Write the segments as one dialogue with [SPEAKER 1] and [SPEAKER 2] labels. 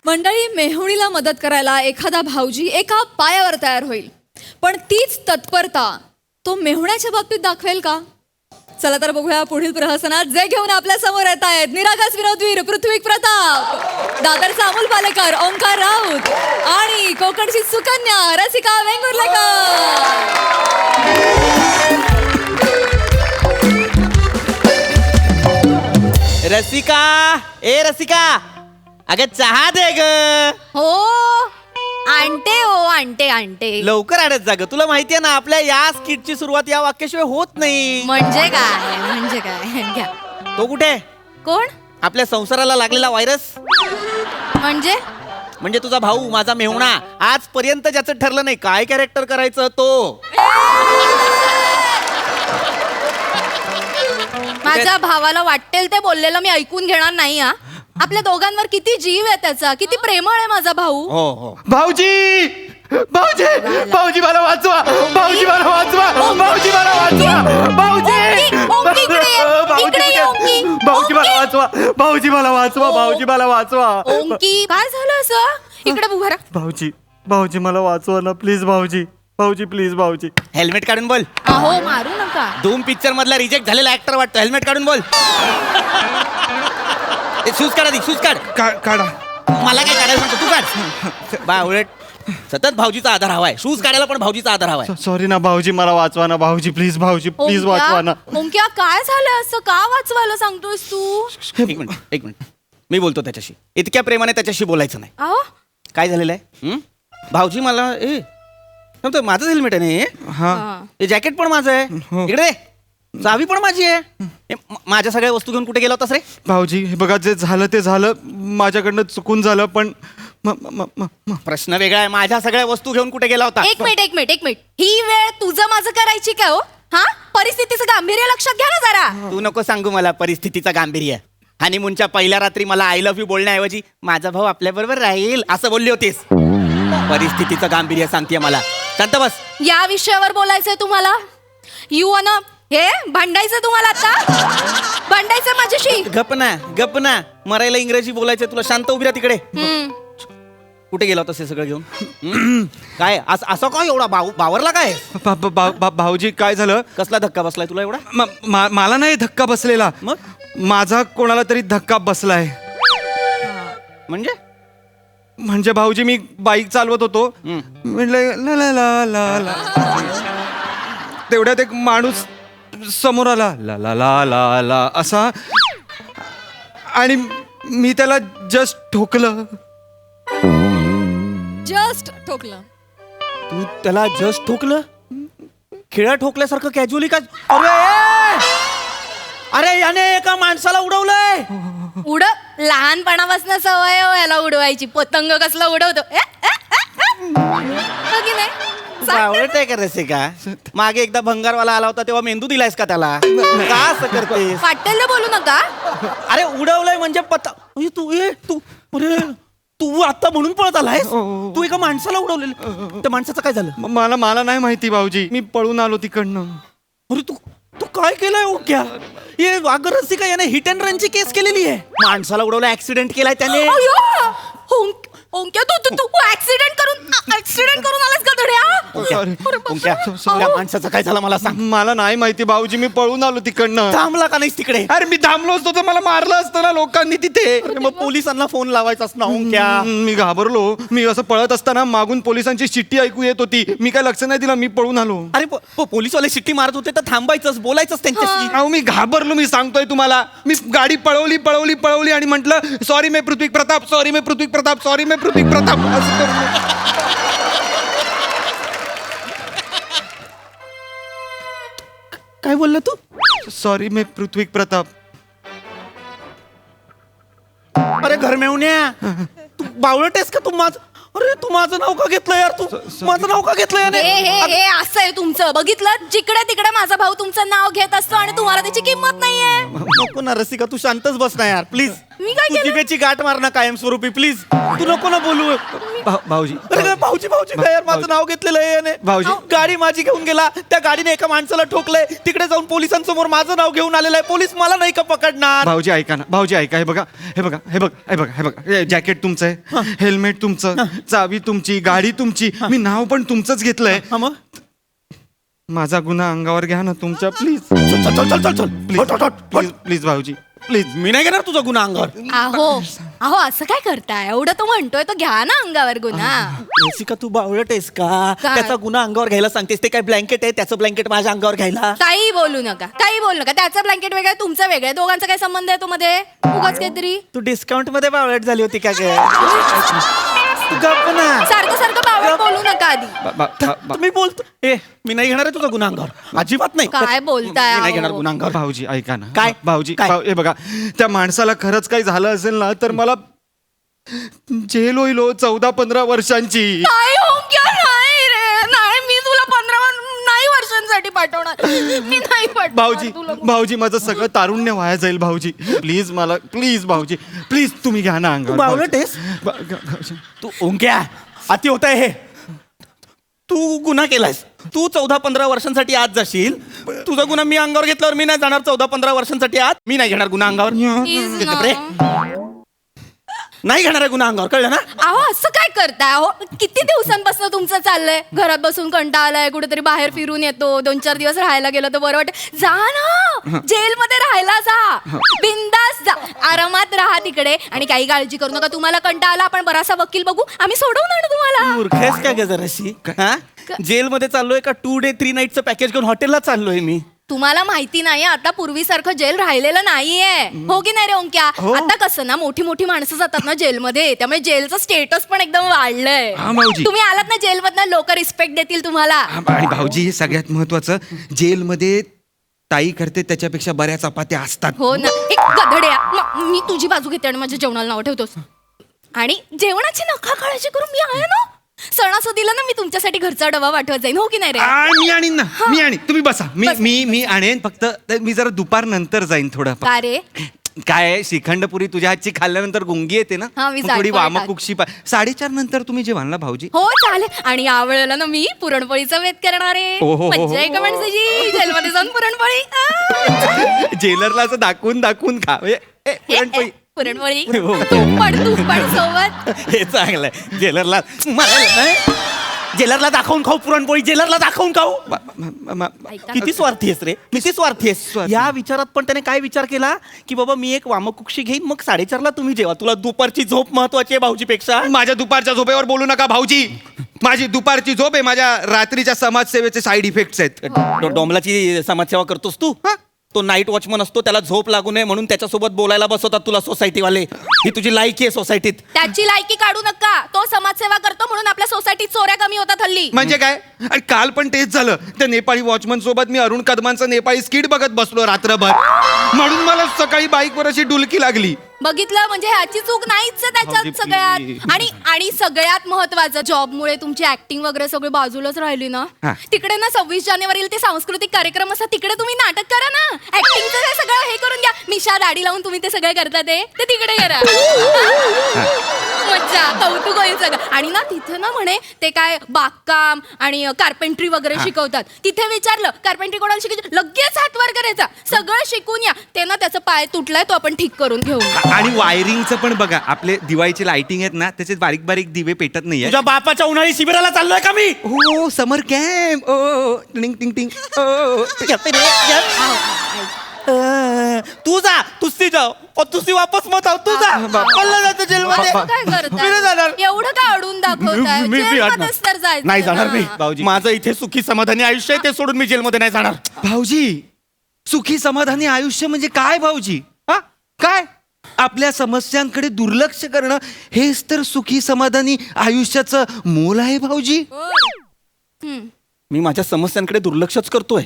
[SPEAKER 1] मंडळी, मेहुणीला मदत करायला एखादा भाऊजी एका पायावर तयार होईल, पण तीच तत्परता तो मेहुण्याच्या बाबतीत दाखवेल का? चला तर बघूया पुढील प्रहसनात जे घेऊन आपल्या समोर येत आहेत निरागस विनोदवीर पृथ्वी प्रताप, दादरचा अमोल पालेकर, ओंकार राऊत आणि कोकणची सुकन्या रसिका वेंगुर्लेकर.
[SPEAKER 2] रसिका, ए रसिका, अगं चहा दे ग.
[SPEAKER 3] हो आणते हो आणते आणते.
[SPEAKER 2] लवकर आणत जा ग. तुला माहितीये ना आपल्या या स्किटची सुरुवात या वाक्याशिवाय होत नाही.
[SPEAKER 3] म्हणजे काय घ्या.
[SPEAKER 2] तो कुठे?
[SPEAKER 3] कोण?
[SPEAKER 2] आपल्या संसाराला लागलेला व्हायरस. म्हणजे तुझा भाऊ, माझा मेहुणा. आजपर्यंत ज्याचं ठरलं नाही काय कॅरेक्टर करायचं तो.
[SPEAKER 3] माझ्या भावाला वाटेल ते बोललेलं मी ऐकून घेणार नाही. हा आपल्या दोघांवर किती जीव आहे त्याचा, किती प्रेमळ आहे माझा भाऊ.
[SPEAKER 2] हो हो.
[SPEAKER 4] भाऊजी, भाऊजी, भाऊजी मला वाचवा, भाऊजी मला वाचवा, भाऊजी मला वाचवा, भाऊजी,
[SPEAKER 3] ओंकी, इकडे ये, इकडे ये, ओंकी.
[SPEAKER 4] भाऊजी मला वाचवा, भाऊजी मला वाचवा, भाऊजी मला वाचवा.
[SPEAKER 3] ओंकी काय झालं असं? इकडे उभा राहा.
[SPEAKER 4] भाऊजी, भाऊजी मला वाचवा ना प्लीज. भाऊजी, भाऊजी प्लीज. भाऊजी
[SPEAKER 2] हेल्मेट काढून बोल.
[SPEAKER 3] अहो मारू नका.
[SPEAKER 2] धूम पिक्चर मधला रिजेक्ट झालेला ऍक्टर वाटतो. हेल्मेट काढून बोल. शूज काढ आधी, शूज काढ.
[SPEAKER 4] काढा.
[SPEAKER 2] मला काय काढायला सांगतो, तू काढ. बा उलट सतत भाऊजीचा आधार हवाय. शूज काढायला पण भाऊजीचा आधार हवाय.
[SPEAKER 4] सॉरी ना भाऊजी, मला वाचवा ना भाऊजी प्लीज. भाऊजी प्लीज वाचवा ना.
[SPEAKER 3] ओंक्या काय झालं असं? का वाचवायला सांगतोयस तू?
[SPEAKER 2] एक मिनिट मी बोलतो त्याच्याशी. इतक्या प्रेमाने त्याच्याशी बोलायचं नाही.
[SPEAKER 3] अहो
[SPEAKER 2] काय झालेलं आहे? भाऊजी मला माझंच हेल्मेट आहे ना हे?
[SPEAKER 4] हा
[SPEAKER 2] हे जॅकेट पण माझं आहे. इकडे चावी पण माझी आहे. माझ्या सगळ्या वस्तू घेऊन कुठे गेला होतास रे?
[SPEAKER 4] भाऊजी हे बघा, जे झालं ते झालं, माझ्याकडनं चुकून झालं, पण
[SPEAKER 2] प्रश्न वेगळा आहे. माझ्या सगळ्या वस्तू घेऊन कुठे गेला होता?
[SPEAKER 3] एक मिनिट. ही वेळ तुझं माझं करायची का हो? हा परिस्थितीचं गांभीर्य लक्षात घ्या ना जरा.
[SPEAKER 2] तू नको सांगू मला परिस्थितीचं गांभीर्य. हनीमूनच्या पहिल्या रात्री मला आय लव्ह यू बोलण्याऐवजी माझा भाऊ आपल्या बरोबर राहील असं बोलली होतीस. परिस्थितीचं गांभीर्य सांगते मला. शांत बस.
[SPEAKER 3] या विषयावर बोलायचंय तुम्हाला? यू वन हे भांडायचं तुम्हाला आता? भांडायचं माझ्याशी?
[SPEAKER 2] गप ना. मरायला इंग्रजी बोलायचं तुला. शांत उभी राहा तिकडे. कुठे गेला होतास हे सगळं घेऊन? काय असं काय एवढा बावरला काय?
[SPEAKER 4] भाऊजी काय झालं?
[SPEAKER 2] कसला धक्का बसलाय तुला एवढा?
[SPEAKER 4] मला नाही धक्का बसलेला,
[SPEAKER 2] मग
[SPEAKER 4] माझा कोणाला तरी धक्का बसलाय. म्हणजे भाऊजी मी बाईक चालवत होतो, म्हणलं ला ला ला ला ला. तेवढ्यात एक माणूस समोर आला, ला ला ला ला ला असा, आणि मी त्याला जस्ट ठोकलं.
[SPEAKER 2] तू त्याला जस्ट ठोकलं? खिळा ठोकल्यासारखं कॅज्युअली का? अरे याने एका माणसाला उडवलंय.
[SPEAKER 3] लहानपणापासून सवय हो याला उडवायची. पतंग कसला उडवतो हो की नाही?
[SPEAKER 2] आवडत आहे का रसिका? मागे एकदा भंगारवाला आला होता तेव्हा मेंदू दिलायस का त्याला? का असं करतेस?
[SPEAKER 3] वाटेल बोलू नका.
[SPEAKER 2] अरे उडवलंय म्हणजे तू आता म्हणून पळत आलायस? तू एका माणसाला उडवलेलं. त्या माणसाचं काय झालं?
[SPEAKER 4] मला नाही माहिती भाऊजी, मी पळून आलो तिकडनं.
[SPEAKER 2] अरे तू काय केलंय ओक्या? ये अगं रसिका, याने हिट अँड रनची केस केलेली आहे. माणसाला उडवलं, ऍक्सिडेंट केलाय त्याने.
[SPEAKER 3] ओंक्या तू ऍक्सिडेंट करून आलास का धड्या?
[SPEAKER 2] त्या माणसाचं काय झालं मला सांग.
[SPEAKER 4] मला नाही माहिती भाऊजी, मी पळून आलो तिकडनं.
[SPEAKER 2] थांबला का नाहीस तिकडे?
[SPEAKER 4] अरे मी थांबलो असतो तर मला मारलं असतं ना लोकांनी तिथे.
[SPEAKER 2] मग पोलिसांना फोन लावायचाच ना ओंक्या.
[SPEAKER 4] मी घाबरलो. मी असं पळत असताना मागून पोलिसांची शिट्टी ऐकू येत होती. मी काय लक्ष नाही दिलं, मी पळून आलो.
[SPEAKER 2] अरे पोलीसवाले शिट्टी मारत होते तर थांबायचंच, बोलायचंच त्यांच्याशी.
[SPEAKER 4] अहो मी घाबरलो, मी सांगतोय तुम्हाला. मी गाडी पळवली आणि म्हटलं सॉरी मैं पृथ्वी प्रताप, सॉरी मैं पृथ्वी प्रताप, सॉरी मैं पृथ्वी प्रताप असं करून.
[SPEAKER 2] काय बोलला तू?
[SPEAKER 4] सॉरी मैं पृथ्वी प्रताप.
[SPEAKER 2] अरे घर मेवण्या, तू बावळटेस का? अरे तू माझं नाव का घेतलं यार? तू माझं नाव का घेतलं याने?
[SPEAKER 3] हे असं आहे तुमचं. बघितलं, जिकडे तिकडे माझा भाऊ तुमचं नाव घेत असतो आणि तुम्हाला त्याची किंमत नाहीये.
[SPEAKER 2] नको ना रसिका, तू शांतच बस ना यार प्लीज.
[SPEAKER 3] मी काय
[SPEAKER 2] तू
[SPEAKER 3] केलं
[SPEAKER 2] जिभेची गाठ मार ना कायमस्वरूपी प्लीज. तू नको ना बोलू.
[SPEAKER 4] भाऊजी
[SPEAKER 2] अरे काय भाऊजी भाऊजी काय यार, माझं नाव घेतलेलं आहे याने.
[SPEAKER 4] भाऊजी.
[SPEAKER 2] गाडी माझी घेऊन गेला, त्या गाडीने एका माणसाला ठोकलंय, तिकडे जाऊन पोलिसांसमोर माझं नाव घेऊन आलेलं आहे. पोलीस मला नाही का पकडणार?
[SPEAKER 4] भाऊजी ऐका ना, भाऊजी ऐका, हे बघा हे बघा हे बघा हे बघा हे बघा, जॅकेट तुमचं आहे, हेल्मेट तुमचं, चावी तुमची, गाडी तुमची, मी नाव पण तुमचंच घेतलंय.
[SPEAKER 2] हा मग
[SPEAKER 4] माझा गुन्हा अंगावर घ्या ना तुमच्या, प्लीज
[SPEAKER 2] चल चल चल चल चल
[SPEAKER 4] प्लीज प्लीज प्लीज भाऊजी प्लीज.
[SPEAKER 2] मी नाही घेणार तुझा गुन्हा अंगावर.
[SPEAKER 3] अहो अहो असं काय करताय? एवढं तो म्हणतोय तो घ्या ना अंगावर गुन्हा.
[SPEAKER 2] रसिका तू बावळट आहेस का?
[SPEAKER 3] काय?
[SPEAKER 2] त्याचा गुन्हा अंगावर घ्यायला सांगतेस. ते काय ब्लँकेट आहे, त्याचं ब्लँकेट माझ्या अंगावर घ्यायला?
[SPEAKER 3] काही बोलू नका, काही बोलू नका. त्याचं ब्लँकेट वेगळं आहे, तुमचं वेगळं आहे. दोघांचा काय संबंध आहे तो मध्ये? उगाच काहीतरी
[SPEAKER 2] तू डिस्काउंट मध्ये बावळट झाली होती का ग? तू गप्प ना.
[SPEAKER 3] सारखं सारखं बावळ बोलू नका आधी.
[SPEAKER 2] मी बोलतो मी नाही घेणार आहे तुझा गुन्हा अंगावर, अजिबात नाही.
[SPEAKER 3] काय बोलताय
[SPEAKER 2] मी नाही
[SPEAKER 3] अहो?
[SPEAKER 2] घेणार गुन्हा अंगावर.
[SPEAKER 4] भाऊजी ऐका ना.
[SPEAKER 2] काय?
[SPEAKER 4] भाऊजी
[SPEAKER 2] काय?
[SPEAKER 4] हे बघा, त्या माणसाला खरंच काही झालं असेल ना तर मला जेल होईल हो, 14-15 वर्षांची.
[SPEAKER 3] नाही हो क्या नाही रे, नाही मी तुला 15 नाही वर्षांसाठी पाठवणार. मी नाही पाठवणार
[SPEAKER 4] भाऊजी
[SPEAKER 3] तुला.
[SPEAKER 4] भाऊजी माझं सगळं तारुण्य वाया जाईल भाऊजी, प्लीज मला, प्लीज भाऊजी प्लीज तुम्ही घ्या ना अंगावर.
[SPEAKER 2] तू बावळट आहेस?
[SPEAKER 4] भाऊजी.
[SPEAKER 2] तू ओंक्या अति होत आहे हे. तू गुन्हा केलायस. तू 14-15 वर्षांसाठी आत जाशील. तुझा गुन्हा मी अंगावर घेतल्यावर मी नाही जाणार 14-15 वर्षांसाठी आत. मी नाही घेणार गुन्हा अंगावर.
[SPEAKER 3] Please ना.
[SPEAKER 2] रे. नाही घेणार आहे गुन्हा अंगावर, कळलं ना?
[SPEAKER 3] अहो असं काय करताय? अहो किती दिवसांपासून तुमचं चाललंय? घरात बसून कंटाळा आलाय, कुठेतरी बाहेर फिरून येतो, 2-4 दिवस राहायला गेलो तर बरं वाटत. जा ना, जेलमध्ये राहायला जा, बिंदास जा, आरामात राहा तिकडे आणि काही काळजी करू नका. तुम्हाला कंटाळा आला, आपण बराचसा वकील बघू, आम्ही सोडवून आणू तुम्हाला.
[SPEAKER 2] मूर्ख आहेस का ग जराशी? हा? जेलमध्ये चाललोय का 2 डे 3 नाईटचं पॅकेज घेऊन हॉटेलला चाललोय मी?
[SPEAKER 3] तुम्हाला माहिती नाही आता पूर्वीसारखं जेल राहिलेलं नाहीये, हो की नाही रे ओंक्या? आता कसं ना मोठी मोठी माणसं जातात ना जेलमध्ये, त्यामुळे जेलचं स्टेटस पण एकदम वाढलंय.
[SPEAKER 4] हा, भाऊजी.
[SPEAKER 3] तुम्ही आलात ना जेलमधनं, लोक रिस्पेक्ट देतील तुम्हाला.
[SPEAKER 4] आणि भाऊजी हे सगळ्यात महत्वाचं, जेलमध्ये ताई करते त्याच्यापेक्षा बऱ्याच चपात्या असतात.
[SPEAKER 3] हो ना. एक गधड्या, मी तुझी बाजू घेते आणि माझ्या जेवणाला नाव ठेवतोस. आणि जेवणाची नका काळजी करून मी आहे ना. सणासुदीला ना मी तुमच्यासाठी घरचा डबा पाठवत जाईन, हो की नाही रे?
[SPEAKER 4] मी आणीन ना, मी आणीन, तुम्ही बसा, मी आणेन. फक्त मी जरा दुपार नंतर जाईन थोडं.
[SPEAKER 3] का रे?
[SPEAKER 4] काय आहे, श्रीखंडपुरी तुझ्या हातची खाल्ल्यानंतर गुंगी येते ना,
[SPEAKER 3] हा, मी
[SPEAKER 4] मग थोडी
[SPEAKER 3] जायफळ
[SPEAKER 4] वामकुक्षी 4:30 नंतर तुम्ही जेवाल ना भाऊजी?
[SPEAKER 3] हो चालेल. आणि या वेळेला ना मी पुरणपोळीचा वेध करणार आहे.
[SPEAKER 4] हो, हो, हो,
[SPEAKER 3] मज्जा आहे का माणसाची? जेलमध्ये जाऊन पुरणपोळी.
[SPEAKER 4] जेलरला असं दाखवून दाखवून खा. पुरणपोळी.
[SPEAKER 3] पुरणपोळी
[SPEAKER 2] हो.
[SPEAKER 3] तूप पण सोबत.
[SPEAKER 2] हे चांगलंय. जेलरला जेलरला दाखवून खाऊ पुरणपोळी, जेलरला दाखवून खाऊ.
[SPEAKER 3] ऐका.
[SPEAKER 2] किती स्वार्थी आहेस रे, किती स्वार्थी आहेस.
[SPEAKER 4] स्वार्थी.
[SPEAKER 2] या विचारात पण त्याने काय विचार केला की बाबा मी एक वामकुक्षी घेईन, मग 4:30ला तुम्ही जेवा. तुला दुपारची झोप महत्वाची आहे भाऊजीपेक्षा.
[SPEAKER 4] माझ्या दुपारच्या झोपेवर बोलू नका भाऊजी. माझी दुपारची झोप आहे, माझ्या रात्रीच्या समाजसेवेचे साईड इफेक्ट्स आहेत.
[SPEAKER 2] डोंबलाची समाजसेवा करतोस तू. तो नाईट वॉचमन असतो, त्याला झोप लागू नये म्हणून त्याच्यासोबत बोलायला बसवतात तुला सोसायटीवाले. ही तुझी लायकी आहे सोसायटीत.
[SPEAKER 3] त्याची लायकी काढू नका. तो समाजसेवा करतो म्हणून आपल्या सोसायटीत चोऱ्या कमी होतात हल्ली.
[SPEAKER 4] म्हणजे काय? आणि काल पण तेच झालं. त्या नेपाळी वॉचमन सोबत मी अरुण कदमांचं नेपाळी स्किट बघत बसलो रात्रभर, म्हणून मला सकाळी बाईकवर अशी डुलकी लागली.
[SPEAKER 3] बघितलं म्हणजे ह्याची चूक नाहीच आहे
[SPEAKER 4] भाऊजी,
[SPEAKER 3] त्याच्यात सगळ्यात. आणि सगळ्यात महत्वाचं, जॉबमुळे तुमची ऍक्टिंग वगैरे सगळी बाजूलाच राहिली ना.
[SPEAKER 4] हा.
[SPEAKER 3] तिकडे ना 26 जानेवारीला ते सांस्कृतिक कार्यक्रम असतात, तिकडे तुम्ही नाटक करा ना. ऍक्टिंगचं हे सगळं हे करून घ्या. मिशा दाढी लावून तुम्ही ते सगळं करता ते तिकडे करा. मज्जा, कौतुक होईल सगळं. आणि ना तिथे ना म्हणे ते काय बागकाम आणि कार्पेंट्री वगैरे शिकवतात. तिथे विचारलं कार्पेंट्री कोणाला शिकायचं, लगेच हात वर करायचा. सगळं शिकून या. ते ना त्याचा पाय तुटलाय, तो आपण ठीक करून घेऊ.
[SPEAKER 4] आणि वायरिंगचं पण बघा, आपले दिवाळीचे लाइटिंग आहेत ना, त्याचे बारीक बारीक दिवे पेटत नाहीये.
[SPEAKER 2] तुझ्या बापाच्या उन्हाळी शिबिराला चाललोय का मी?
[SPEAKER 4] हो, समर कॅम्प. ओ टिंग टिंग टिंग.
[SPEAKER 2] तू जा, तुझी जाओ और तुझी वापस मत आओ. तू जा. मला जायचं जेलमध्ये.
[SPEAKER 3] काय
[SPEAKER 2] मी नाही
[SPEAKER 3] करताय?
[SPEAKER 2] जाणार.
[SPEAKER 3] एवढं का अडून दाखवताय?
[SPEAKER 2] मी
[SPEAKER 3] जेलमध्येच तर जायचं
[SPEAKER 2] नाही जाणार
[SPEAKER 3] ना.
[SPEAKER 2] मी.
[SPEAKER 4] भाऊजी.
[SPEAKER 2] माझं इथे सुखी समाधानी आयुष्य आहे, ते सोडून मी जेलमध्ये नाही जाणार.
[SPEAKER 4] भाऊजी, सुखी समाधानी आयुष्य म्हणजे काय भाऊजी? हा, काय? आपल्या समस्यांकडे दुर्लक्ष करणं हेच तर सुखी समाधानी आयुष्याचं मोल आहे भाऊजी.
[SPEAKER 2] मी माझ्या समस्यांकडे दुर्लक्षच करतोय.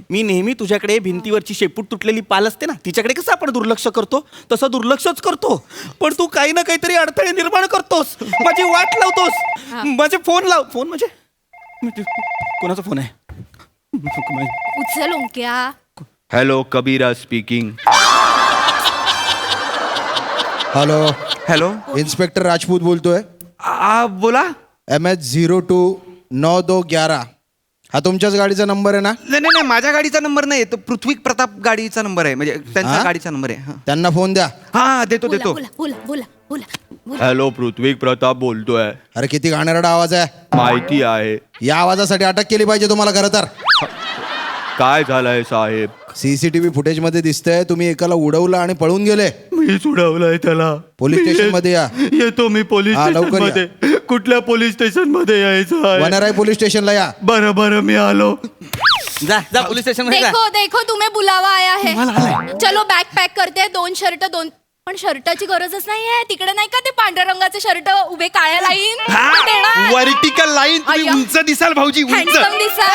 [SPEAKER 2] मी नेहमी तुझ्याकडे भिंतीवरची शेपूट तुटलेली पाल असते ना, तिच्याकडे कसं आपण दुर्लक्ष करतो तसं दुर्लक्षच करतो. पण तू काही ना काहीतरी अडथळे निर्माण करतोस, माझी वाट लावतोस. माझे फोन लाव. फोन म्हणजे कोणाचा फोन आहे?
[SPEAKER 3] उचल Onkya.
[SPEAKER 4] Hello, Kabira speaking.
[SPEAKER 5] Hello,
[SPEAKER 4] hello
[SPEAKER 5] inspector Rajput बोलतोय.
[SPEAKER 4] बोला.
[SPEAKER 5] MS029211 हा तुमच्याच गाडीचा नंबर आहे ना?
[SPEAKER 4] नाही नाही नाही, माझ्या गाडीचा नंबर नाही, तो पृथ्वी प्रताप गाडीचा नंबर आहे, म्हणजे त्यांच्या
[SPEAKER 5] हा?
[SPEAKER 4] गाडीचा नंबर आहे. हा.
[SPEAKER 5] त्यांना फोन द्या.
[SPEAKER 4] हा देतो
[SPEAKER 3] बोला
[SPEAKER 4] देतो.
[SPEAKER 3] बोला बोला बोला बोला बोला.
[SPEAKER 2] हॅलो, पृथ्वी प्रताप बोलतोय.
[SPEAKER 5] अरे किती घाणेरडा आवाज आहे.
[SPEAKER 2] माहिती आहे.
[SPEAKER 5] या आवाजासाठी अटक केली पाहिजे तुम्हाला. खरं तर
[SPEAKER 2] काय झालंय साहेब?
[SPEAKER 5] CCTV फुटेज मध्ये दिसतंय तुम्ही एकाला उडवलं आणि पळून गेले.
[SPEAKER 2] मी सोडवलंय त्याला.
[SPEAKER 5] पोलीस स्टेशन मध्ये या.
[SPEAKER 2] येतो मी पोलीस
[SPEAKER 5] हा,
[SPEAKER 2] स्टेशन
[SPEAKER 5] लवकर
[SPEAKER 2] मध्ये. कुठल्या पोलीस स्टेशन मध्ये यायचं आहे?
[SPEAKER 5] वनराई पोलीस स्टेशनला या.
[SPEAKER 2] बरं बरं, मी आलो. जा जा पोलीस स्टेशन मध्ये जा.
[SPEAKER 3] देखो देखो तुम्हें बुलावा आया है. चलो बॅग पॅक करते. 2 शर्ट 2. पण शर्टाची गरजच नाहीये. तिकडे नाही का ते पांढऱ्या रंगाचे शर्ट उभे काळ्या लाईन
[SPEAKER 4] वर्टिकल लाईन. तुम्ही
[SPEAKER 3] अय्या.
[SPEAKER 4] उंच दिसाल भाऊजी, उंच.
[SPEAKER 3] हँडसम दिसा.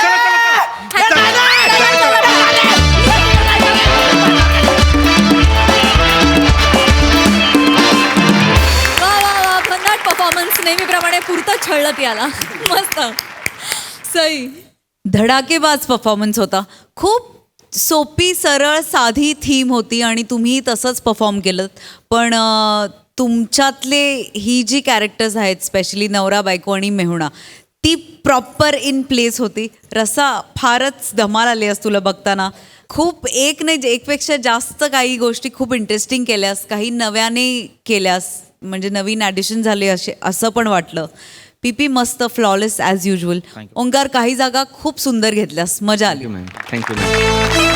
[SPEAKER 1] वा वा वा, भन्नाट परफॉर्मन्स. नेहमीप्रमाणे पुरतं छळलं याला. मस्त. सई.
[SPEAKER 6] धडाकेबाज परफॉर्मन्स होता. खूप सोपी सरळ साधी थीम होती आणि तुम्ही तसंच परफॉर्म केलं. पण तुमच्यातले ही जी कॅरेक्टर्स आहेत, स्पेशली नवरा बायको आणि मेहुणा, ती प्रॉपर इन प्लेस होती. रसा फारच धमाल आली आज तुला बघताना. खूप एक नाही, एकपेक्षा जास्त काही गोष्टी खूप इंटरेस्टिंग केल्यास, काही नव्याने केल्यास, म्हणजे नवीन ॲडिशन झाले असे असं पण वाटलं. PP मस्त, फ्लॉलेस ॲज युजल. ओंकार काही जागा खूप सुंदर घेतल्यास, मजा आली.
[SPEAKER 2] Thank you ma'am.